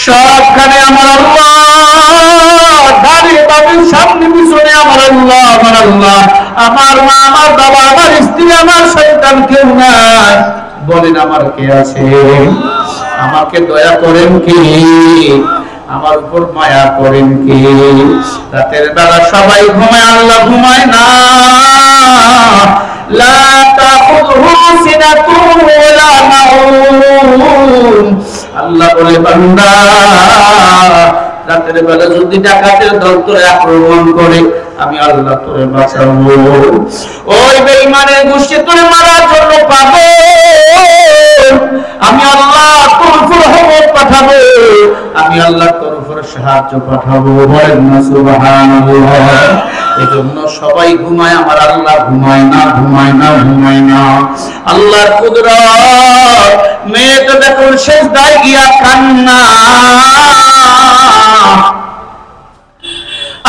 সবখানে আমার আল্লাহ, দাঁড়িয়ে বাবু সামনে পিছনে আমার আল্লাহ, আমার আল্লাহ। আমার মা, আমার বাবা, আমার স্ত্রী, আমার সন্তান কেউ নাই। বলেন আমার কে আছে? আমাকে দয়া করেন কি? আমার উপর মায়া করেন কি? রাতের বেলা সবাই ঘুমায়, আল্লাহ ঘুমায় না। লা তাখুযুহু সিনাতুন ওয়ালা নাউম। আল্লাহ বলে, বান্দা রাতের বেলা যদি ডাকাতের দল তোরে আক্রমণ করে, আমি আল্লাহ তোরে বাঁচাবো। ওই বেঈমানের গোষ্ঠী তোরে মারার জন্য পাবে, আমি আল্লাহ তোর উপর রহমত পাঠাবো, আমি আল্লাহ তোর উপর সাহায্য পাঠাবো। বলেন না সুবহানাল্লাহ। এজন্য সবাই ঘুমায়, আমার আল্লাহ ঘুমায় না, ঘুমায় না, ঘুমায় না। আল্লাহর কুদরত। মেয়ে তো দেখুন সেজদায় গিয়া কান্না।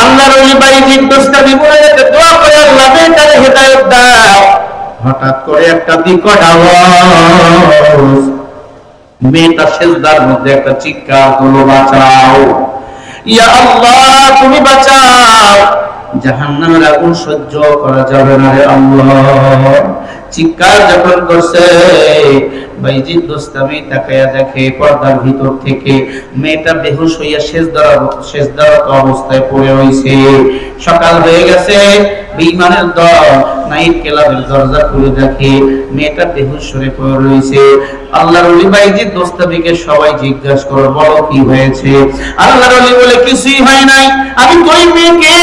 আল্লাহর ওলি বাইজি দোস্তামি বলে দোয়া করে, আল্লাহ মেয়েটারে হেদায়েত দাও। হঠাৎ করে একটা বিকট আওয়াজ, মেয়েটা সেজদার মধ্যে একটা চিৎকার হলো, বাঁচাও ইয়া আল্লাহ, তুমি বাঁচাও, জাহান্নামের আগুন সহ্য করা যাবে না রে আল্লাহ। চিৎকার যখন করছে, বাইজিদ দোস্তামি তাকায়া দেখে পর্দার ভিতর থেকে মেয়েটা বেহুশ হইয়া সেজদারত অবস্থায় পড়ে রইছে। সকাল হয়ে গেছে, বেঈমানের দল নাইট ক্লাবের দরজা খুলে দেখে মেয়েটা বেহুশ হয়ে পড়ে রইছে। আল্লাহর ওলি বাইজিদ দোস্তামিকে সবাই জিজ্ঞাসা করে, বলো কি হয়েছে? আল্লাহর ওলি বলে, কিছুই হয় নাই, আমি ওই মেয়েকে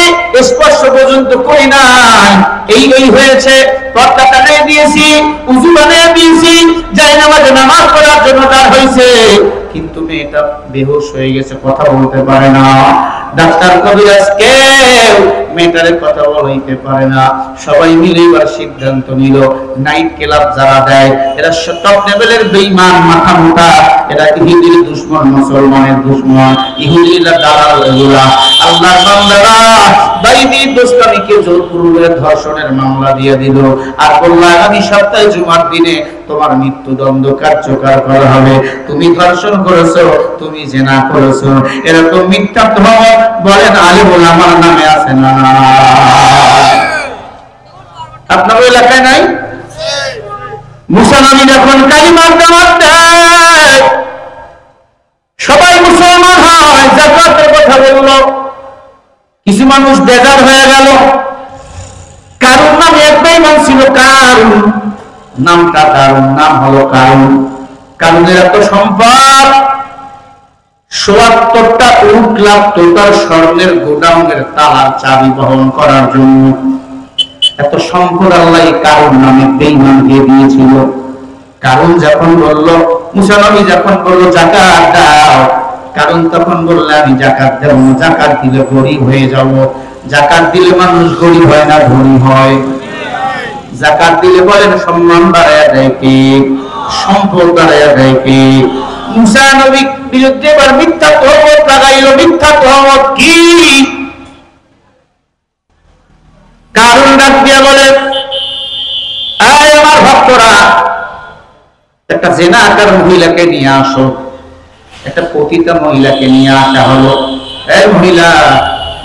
স্পর্শ পর্যন্ত করি নাই, এই হয়েছে, পর্দা টানিয়ে দিয়েছি, উযু বানিয়ে দিয়েছি, জায়নামাজে নামাজ পড়ার জন্য তার হয়েছে, কিন্তু মেয়েটা বেহুশ হয়ে গেছে, কথা বলতে পারে না। ডাক্তার কবিরাজ কেউ মেয়েটারে কথা বলাইতে পারে না। সবাই মিলে এবার সিদ্ধান্ত নিল, নাইট ক্লাব যারা দেয় এরা টপ লেভেলের বেঈমান, মাথা মোটা, এরা ইহুদির দুশমন, মুসলমানের দুশমন, ইহুদিরা দালাল এগুলা। আল্লাহর বান্দারা বাইজিদ দোস্তামিকে জোরপূর্বক ধর্ষণের মামলা দিয়ে দিল, আর বলল আগামী সপ্তাহে জুমার দিনে তোমার মৃত্যুদণ্ড কার্যকর করা হবে। তুমি ধর্ষণ করেছো, তুমি জিনা করেছো, এরকম মিথ্যা তহমত বলেন আলেমুল আমার নামে আছে না? আপনার এলাকায় নাই? মুসা নবী যখন কালিমার দাওয়াত দেয়, সবাই মুসলমান হয়, যাকাতের কথা বলল, কিছু মানুষ বেজার হয়ে গেল। কারণ নামে এক বেঈমান ছিল, কারণ নামটা দারুণ, নাম হলো কারণ। কারণের এত সম্পদ, ৭৪টা উট লাগতো তার স্বর্ণের গোডাউনের তালার চাবি বহন করার জন্য। এত সম্পদ আল্লাহ কারণ নামে বেঈমানকে দিয়েছিল। কারণ যখন বলল, মুসা নবী যখন বলল যাকাত দাও, কারণ তখন বললে আমি যাকাত দেব না, যাকাত দিলে গরিব হয়ে যাব। যাকাত দিলে মানুষ গরিব হয় না, ধনী হয়। যাকাত দিলে বলেন সম্মান বাড়ায়া দেয় কে? সম্পদ বাড়ায়া দেয় কে? মুসা নবীর বিরুদ্ধে এবার মিথ্যা তহমত লাগাইল। মিথ্যা তহমত কি? কারণ ডাক দিয়া বলে, আয় আমার ভক্তরা, একটা জিনাকার মহিলাকে নিয়ে আসো। একটা পতিতা মহিলাকে নিয়ে আসা হলো। এই মহিলা,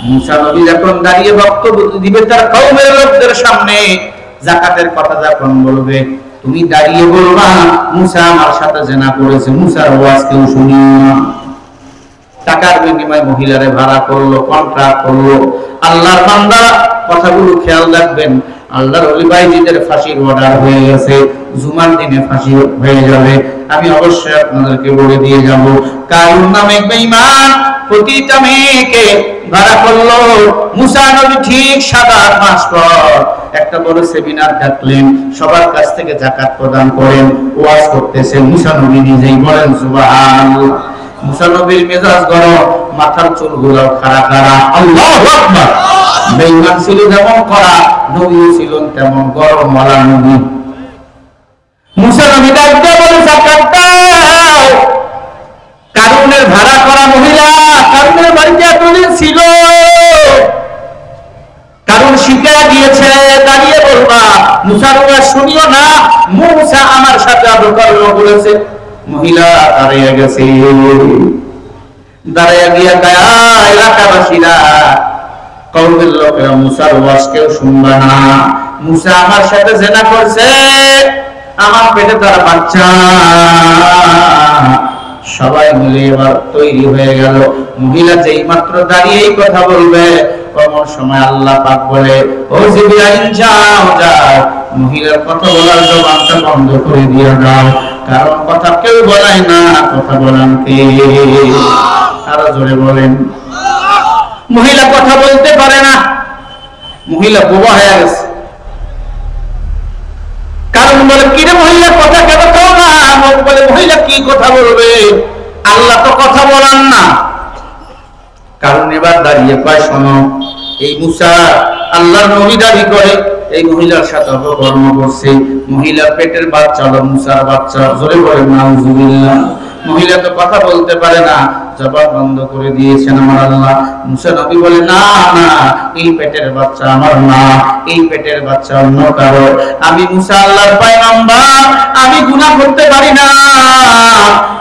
মুসা নবী যখন দাঁড়িয়ে বক্তব্য দিবে তার কওমের লোকদের সামনে, যাকাতের কথা যখন বলবে, তুমি দাঁড়িয়ে বলবা মুসা আমার সাথে জিনা করেছে, মুসার ওয়াজ কেউ শুনিও না। টাকার বিনিময়ে মহিলারে ভাড়া করলো, কন্ট্রাক্ট করলো। আল্লাহর বান্দা কথাগুলো খেয়াল রাখবেন। আল্লাহর ওলি বাইজিদের ফাঁসির অর্ডার হয়ে গেছে, জুমার দিনে ফাঁসি হয়ে যাবে। আমি অবশ্যই আপনাদেরকে বলে দিয়ে যাব, কারণ নামে বেঈমান প্রতিটা মেয়েকে ভাড়া করলো। মুসা নবী ঠিক ৭-৮ মাস পর একটা বড় সেমিনার ডাকলেন, সবার কাছ থেকে যাকাত প্রদান করেন, ওয়াজ করতেছেন। মুসা নবী নিজেই বলেন সুবহানাল্লাহ। মুসা নবীর মেজাজ গরম, মাথার চুলগুলো খাড়া খাড়া। আল্লাহু আকবার। বেঈমান ছিল যেমন করা, নবী ছিলেন তেমন গরম ওয়ালা নবী। মুসা নবী ডাকতে বলে যাকাত দাও। কারুনের ভাড়া করা মহিলা, কারুনের বাড়িতে এতদিন ছিল, কারণ শিখা দিয়েছে, দাঁড়িয়ে বলবা মুসার ওয়াজ শুনিও না, মুসা আমার সাথে অবকর্ম করেছে। মহিলা দাঁড়িয়ে গেছে, দাঁড়িয়ে গিয়া গায়া এলাকাবাসীরা, কওমের লোকেরা মুসার ওয়াজ কেউ শুনবা না, মুসা আমার সাথে জিনা করছে, আমার পেটে তার বাচ্চা। সবাই মিলে এবার তৈরি হয়ে গেল। মহিলা যেই মাত্র দাঁড়িয়ে এই কথা বলবে, কমর সময় আল্লাহ পাক বলে, ও জিবরাইল যাও যাও, মহিলার কথা বলার জবানটা বন্ধ করে দিয়ে দাও, কারণ কথা কেউ বলায় না, কথা বলেন কে? আরো জোরে বলেন। মহিলা কথা বলতে পারে না, মহিলা বোবা হয়ে গেছে। কারণ বলে, কিরে মহিলা কথা কেন কও না? বলে, মহিলা কি কথা বলবে? আল্লাহ তো কথা বলান না। কারণ এবার দাঁড়িয়ে কয়, শোনো, এই মুসা আল্লাহর নবী দাবি করে, এই মহিলার সাথে অপকর্ম করছে। মহিলার পেটের বাচ্চা হলো মুসার বাচ্চা। জোরে বলেন নাউজুবিল্লাহ। মহিলা তো কথা বলতে পারে না, জবান বন্ধ করে দিয়েছেন আমার আল্লাহ। মুসা নবী বলে, না না, এই পেটের বাচ্চা আমার না, এই পেটের বাচ্চা অন্য কারো। আমি মুসা আল্লাহর পয়গম্বর, আমি গুনাহ করতে পারি না।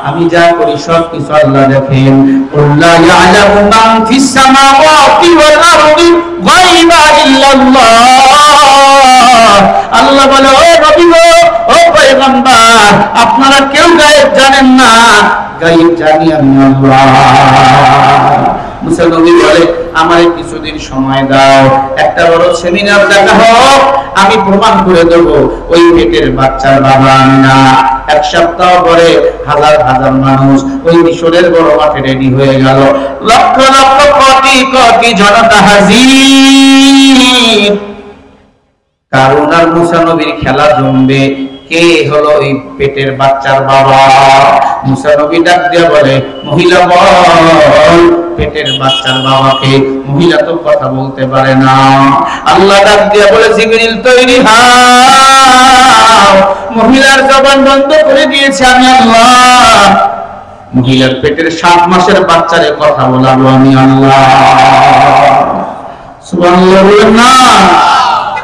আমি যা করি সব কিছু আল্লাহ দেখেন। কুল্লা ইয়ালামু মান ফিস সামাওয়াতি ওয়াল আরদি গায়বা ইল্লাল্লাহ। আল্লাহ বলে, ও নবী গো, ও পয়গম্বর, আপনারা কেউ গায়েব জানেন না, গায়েব জানি আমি আল্লাহ। মুসা নবী বলে, আমারে কিছুদিন সময় দাও, একটা বড় সেমিনার দেখা হোক, আমি প্রমাণ করে দেব ওই পেটের বাচ্চার বাবা আমি না। এক সপ্তাহ পরে হাজার হাজার মানুষ ওই মিশরের বড় মাঠে রেডি হয়ে গেল, লক্ষ লক্ষ কোটি কোটি জনতা হাজির। কারণ আর মুসা নবীর খেলা জমবে, কে হলো এই পেটের বাচ্চার বাবা। মুসা নবী ডাক দিয়ে বলে, মহিলা বল পেটের বাচ্চার বাবাকে। মহিলা তো কথা বলতে পারে না। আল্লাহ ডাক দিয়ে বলে, জিবরিল তৈরি হও। মহিলার জবান বন্ধ করে দিয়েছে আমি আল্লাহ। মহিলার পেটের 7 মাসের বাচ্চারে কথা বলাবো আমি আল্লাহ। সুবহানাল্লাহ বলেন না।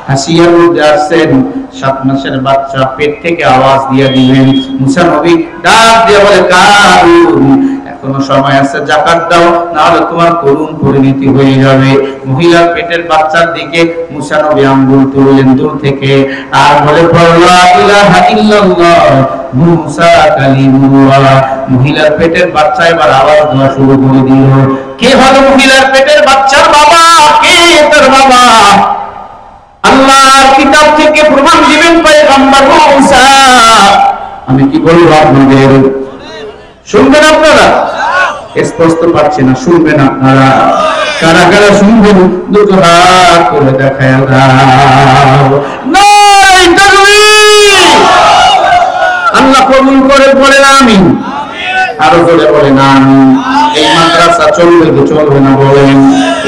হাসিয়ার মধ্যে আসছেন 7 মাসের বাচ্চা, পেট থেকে আওয়াজ দিয়ে দিলেন। মুসা নবী ডাক দিয়ে বলে, কারুন এখনো সময় আছে, যাকাত দাও, না হলে তোমার করুণ পরিণতি হয়ে যাবে। মহিলার পেটের বাচ্চার দিকে মুসা নবী আঙ্গুল তুললেন দূর থেকে, আর বলে, লা ইলাহা ইল্লাল্লাহ মুসা কালিমুল্লাহ। মহিলার পেটের বাচ্চা এবার আওয়াজ দেওয়া শুরু করে দিল। কে হলো মহিলার পেটের বাচ্চার বাবা? কে তার বাবা? আল্লাহর কিতাব থেকে প্রমাণ দিবেন পয়গম্বর মুসা। আমি কি বলবো আপনাদের, শুনবেন আপনারা? স্পষ্ট পাচ্ছি না, শুনবেন আপনারা? কারা কারা শুনবেন দুটো হাত করে দেখায় দাও। নাই তাকবীর। আল্লাহ কবুল করে বলেন আমিন। আরো জোরে বলেন আমিন। এই মাদ্রাসা চলবে কি চলবে না বলেন?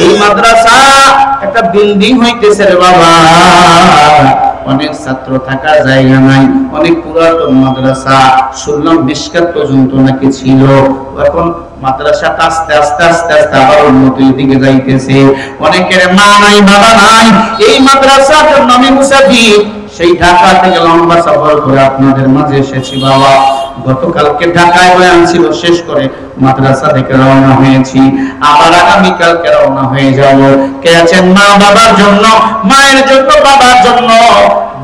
এই মাদ্রাসা একটা বিল্ডিং হইতেছে রে বাবা, অনেক ছাত্র থাকার জায়গা নাই, অনেক পুরাতন মাদ্রাসা। শুনলাম মিশকাত পর্যন্ত নাকি ছিল। এখন মাদ্রাসাটা আস্তে আস্তে আস্তে আস্তে আবার উন্নতির দিকে যাইতেছে। অনেকের মা নাই, বাবা নাই। এই মাদ্রাসার জন্য আমি মুসাফির, সেই ঢাকা থেকে লম্বা সফর করে আপনাদের মাঝে এসেছি বাবা। গতকালকে ঢাকায় বয়ান ছিল, শেষ করে মাদ্রাসা থেকে রওনা হয়েছি। আবার আগামীকালকে রওনা হয়ে যাব। কে আছেন মা বাবার জন্য, মায়ের জন্য, বাবার জন্য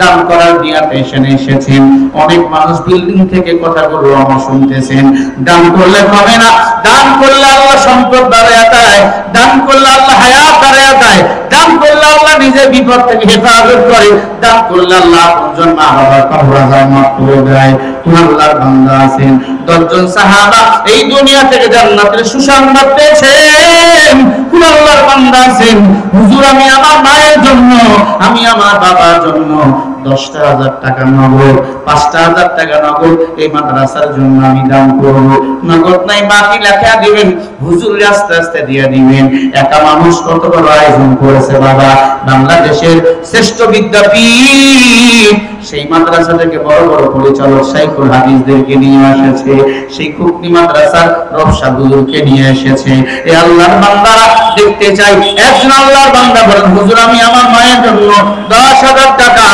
দান করার নিয়তে এসেছেন? অনেক মানুষ বিল্ডিং থেকে কথাগুলো আমার শুনতেছেন। দান করলে হবে না, দান করলে আল্লাহ সম্পদ বাড়ায়া দেয়, দান করলে আল্লাহ হায়াত বাড়ায়া দেয়, দান করলে আল্লাহ নিজে বিপদ থেকে হেফাজত করে, দান করলে আল্লাহ আপনজন মা বাবার কবর আযাব মাফ করে দেয়। কোন আল্লাহর বান্দা আছেন 10 জন সাহাবা এই দুনিয়া থেকে জান্নাতের সুসংবাদ পেয়েছেন। কোন আল্লাহর বান্দা আছেন, হুজুর আমি আমার মায়ের জন্য, আমি আমার বাবার জন্য 10,000 টাকা নগদ, 5,000 টাকা নগদ এই মাদ্রাসার জন্য আমি দান করব। নগদ নাই, বাকি লেখা দিবেন, হুজুর আস্তে আস্তে দিয়ে দিবেন। একা মানুষ কত বড় আয়োজন করেছে বাবা। বাংলাদেশের শ্রেষ্ঠ বিদ্যাপীঠ, সেই মাদ্রাসা থেকে বড় বড় পরিচালক শাইখুল হাদিসদেরকে নিয়ে এসেছে, সেই খুকনি মাদ্রাসার রবশা হুজুরকে নিয়ে এসেছে। এই আল্লাহর বান্দারা দেখতে চাই একজন আল্লাহর বান্দা বলেন, হুজুর আমি আমার মায়ের জন্য 10,000 টাকা